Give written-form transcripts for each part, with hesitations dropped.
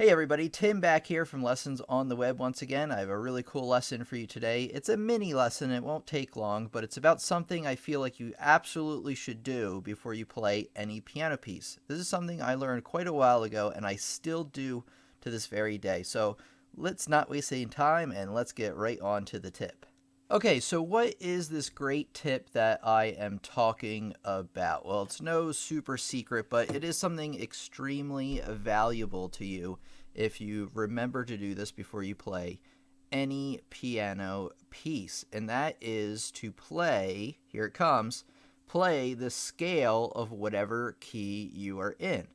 Hey everybody, Tim back here from Lessons on the Web once again. I have a really cool lesson for you today. It's a mini lesson, it won't take long, but it's about something I feel like you absolutely should do before you play any piano piece. This is something I learned quite a while ago and I still do to this very day. So let's not waste any time and let's get right on to the tip. Okay, so what is this great tip that I am talking about? Well, it's no super secret, but it is something extremely valuable to you if you remember to do this before you play any piano piece. And that is to play, here it comes, play the scale of whatever key you are in.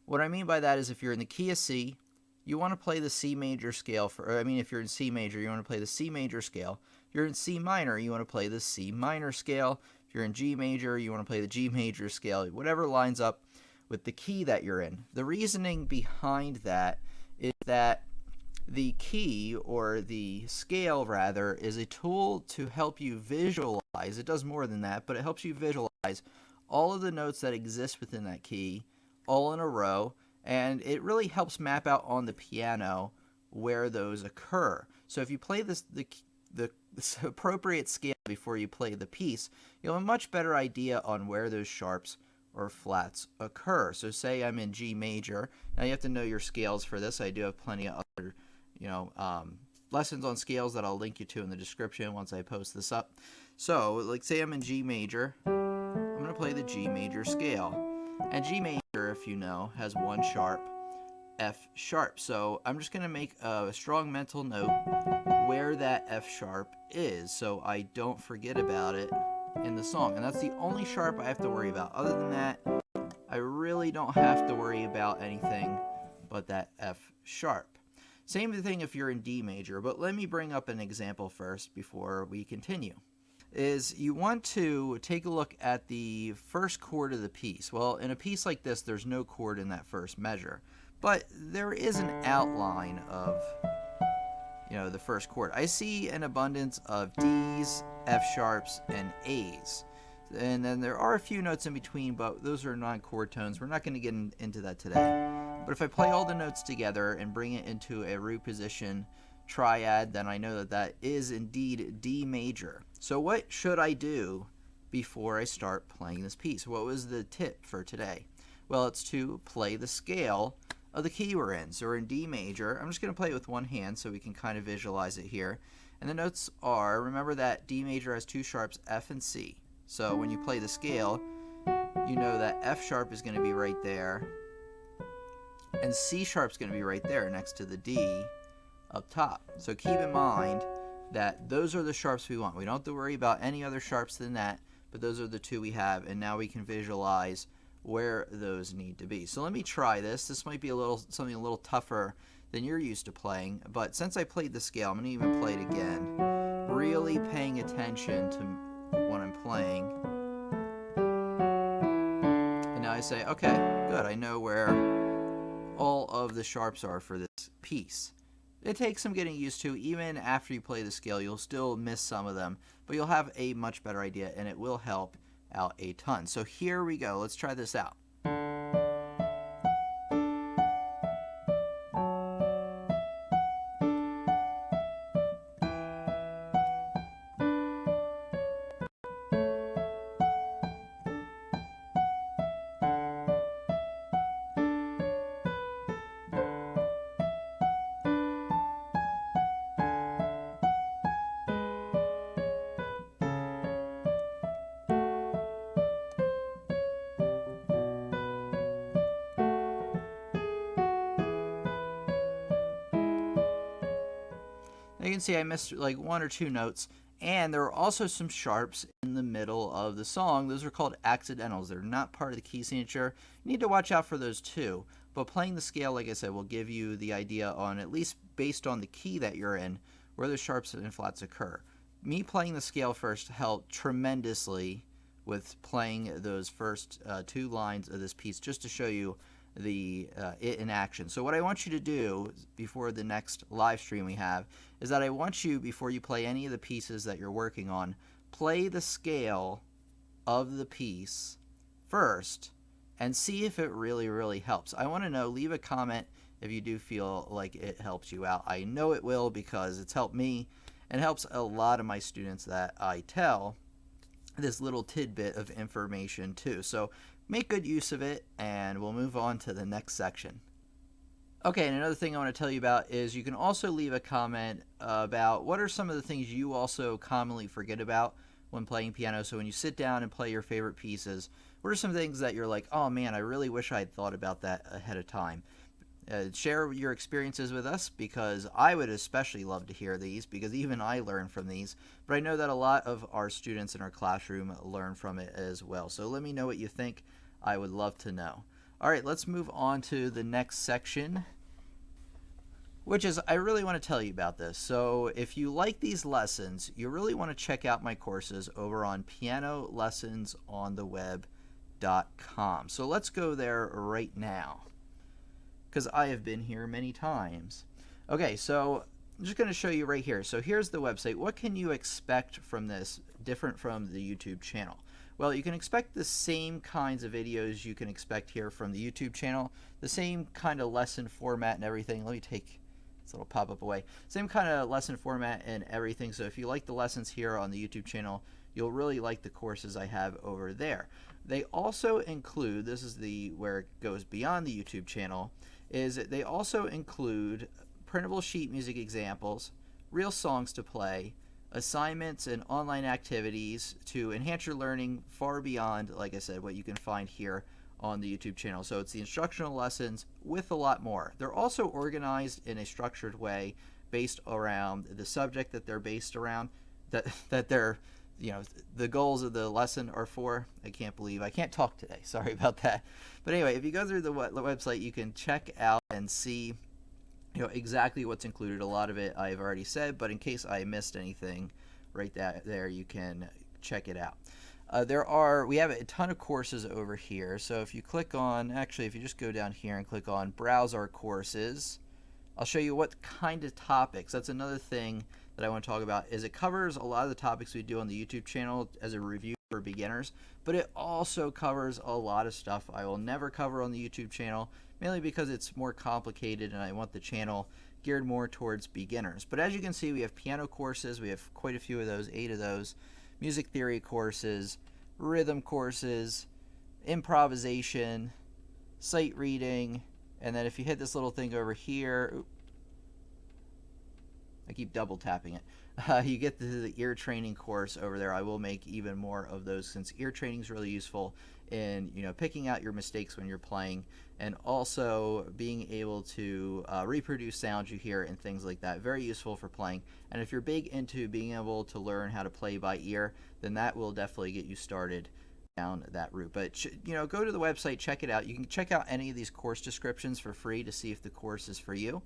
What I mean by that is if you're in the key of C, you want to play the C major scale if you're in C major, you want to play the C major scale. If you're in C minor, you want to play the C minor scale. If you're in G major, you want to play the G major scale, whatever lines up with the key that you're in. The reasoning behind that is that the key, or the scale rather, is a tool to help you visualize. It does more than that, but it helps you visualize all of the notes that exist within that key all in a row, and it really helps map out on the piano where those occur. So if you play the appropriate scale before you play the piece, you'll have a much better idea on where those sharps or flats occur. So say I'm in G major. Now you have to know your scales for this. I do have plenty of other, lessons on scales that I'll link you to in the description once I post this up. So, like say I'm in G major, I'm going to play the G major scale. And G major, if you know, has one sharp, F sharp. So I'm just going to make a strong mental note where that F sharp is so I don't forget about it in the song. And that's the only sharp I have to worry about. Other than that, I really don't have to worry about anything but that F sharp. Same thing if you're in D major, but let me bring up an example first before we continue. Is you want to take a look at the first chord of the piece. Well, in a piece like this, there's no chord in that first measure, but there is an outline of the first chord. I see an abundance of D's, F sharps, and A's. And then there are a few notes in between, but those are non-chord tones. We're not going to get into that today. But if I play all the notes together and bring it into a root position triad, then I know that that is indeed D major. So what should I do before I start playing this piece? What was the tip for today? Well, it's to play the scale of the key we're in. So we're in D major. I'm just going to play it with one hand so we can kind of visualize it here. And the notes are, remember that D major has two sharps, F and C. So when you play the scale, you know that F sharp is going to be right there, and C sharp is going to be right there next to the D up top. So keep in mind that those are the sharps we want. We don't have to worry about any other sharps than that, but those are the two we have, and now we can visualize where those need to be. So let me try this. This might be something a little tougher than you're used to playing, but since I played the scale, I'm going to even play it again, really paying attention to what I'm playing. And now I say, okay, good, I know where all of the sharps are for this piece. It takes some getting used to. Even after you play the scale, you'll still miss some of them, but you'll have a much better idea, and it will help out a ton. So here we go. Let's try this out. Now you can see I missed like one or two notes, and there are also some sharps in the middle of the song. Those are called accidentals. They're not part of the key signature. You need to watch out for those too. But playing the scale, like I said, will give you the idea on, at least based on the key that you're in, where the sharps and flats occur. Me playing the scale first helped tremendously with playing those first two lines of this piece, just to show you it in action. So what I want you to do before the next live stream we have is that I want you, before you play any of the pieces that you're working on, play the scale of the piece first and see if it really helps. I want to know. Leave a comment if you do feel like it helps you out. I know it will because it's helped me and helps a lot of my students that I tell this little tidbit of information too. So make good use of it, and we'll move on to the next section. Okay, and another thing I want to tell you about is you can also leave a comment about what are some of the things you also commonly forget about when playing piano. So when you sit down and play your favorite pieces, what are some things that you're like, oh man, I really wish I had thought about that ahead of time? Share your experiences with us, because I would especially love to hear these, because even I learn from these, but I know that a lot of our students in our classroom learn from it as well. So let me know what you think. I would love to know. All right, let's move on to the next section, which is I really want to tell you about this. So if you like these lessons, you really want to check out my courses over on pianolessonsontheweb.com. So let's go there right now, because I have been here many times. Okay, so I'm just going to show you right here. So here's the website. What can you expect from this different from the YouTube channel? Well, you can expect the same kinds of videos you can expect here from the YouTube channel, the same kind of lesson format and everything. Let me take this little pop-up away. Same kind of lesson format and everything. So if you like the lessons here on the YouTube channel, you'll really like the courses I have over there. They also include, this is where it goes beyond the YouTube channel, is they also include printable sheet music examples, real songs to play, assignments and online activities to enhance your learning far beyond, like I said, what you can find here on the YouTube channel. So it's the instructional lessons with a lot more. They're also organized in a structured way based around the subject that they're based around, that they're, the goals of the lesson are for. I can't talk today. Sorry about that. But anyway, if you go through the website, you can check out and see exactly what's included. A lot of it I've already said, but in case I missed anything right there, you can check it out. We have a ton of courses over here. So if you click on, actually, if you just go down here and click on Browse Our Courses, I'll show you what kind of topics. That's another thing that I want to talk about, is it covers a lot of the topics we do on the YouTube channel as a review for beginners, but it also covers a lot of stuff I will never cover on the YouTube channel, mainly because it's more complicated and I want the channel geared more towards beginners. But as you can see, we have piano courses. We have quite a few of those, 8 of those, music theory courses, rhythm courses, improvisation, sight reading, and then if you hit this little thing over here, I keep double tapping it. You get the ear training course over there. I will make even more of those, since ear training is really useful in picking out your mistakes when you're playing, and also being able to reproduce sounds you hear and things like that. Very useful for playing. And if you're big into being able to learn how to play by ear, then that will definitely get you started down that route. But go to the website, check it out. You can check out any of these course descriptions for free to see if the course is for you.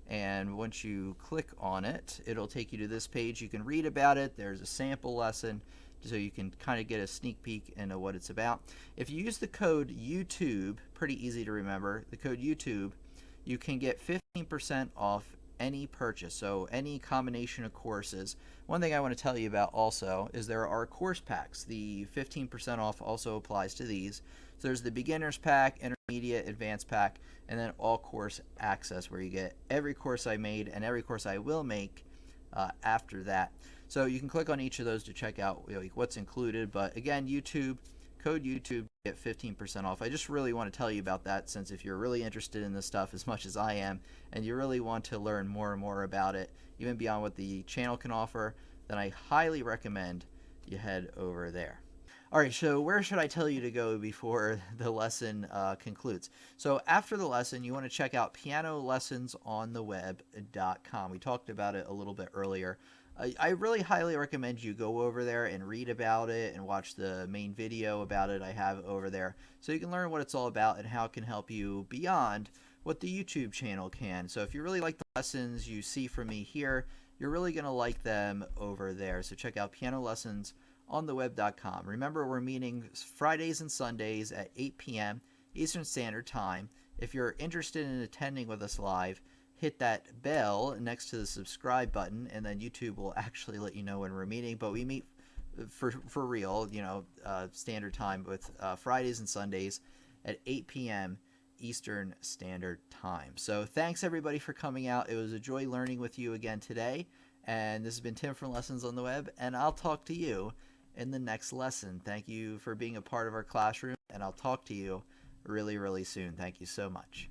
And once you click on it, it'll take you to this page. You can read about it. There's a sample lesson, so you can kind of get a sneak peek into what it's about. If you use the code YouTube, pretty easy to remember, the code YouTube, you can get 15% off any purchase, so any combination of courses. One thing I want to tell you about also is there are course packs. The 15% off also applies to these. So there's the beginners pack, intermediate, advanced pack, and then all course access, where you get every course I made and every course I will make after that. So you can click on each of those to check out what's included. But again, YouTube, code YouTube, get 15% off. I just really want to tell you about that, since if you're really interested in this stuff as much as I am, and you really want to learn more and more about it, even beyond what the channel can offer, then I highly recommend you head over there. All right, so where should I tell you to go before the lesson concludes? So after the lesson, you want to check out pianolessonsontheweb.com. We talked about it a little bit earlier. I really highly recommend you go over there and read about it and watch the main video about it I have over there, so you can learn what it's all about and how it can help you beyond what the YouTube channel can. So if you really like the lessons you see from me here, you're really going to like them over there. So check out pianolessonsontheweb.com. Remember, we're meeting Fridays and Sundays at 8 p.m. Eastern Standard Time. If you're interested in attending with us live, hit that bell next to the subscribe button, and then YouTube will actually let you know when we're meeting. But we meet for real, standard time, with Fridays and Sundays at 8 p.m. Eastern Standard Time. So thanks everybody for coming out. It was a joy learning with you again today. And this has been Tim from Lessons on the Web, and I'll talk to you in the next lesson. Thank you for being a part of our classroom, and I'll talk to you really, really soon. Thank you so much.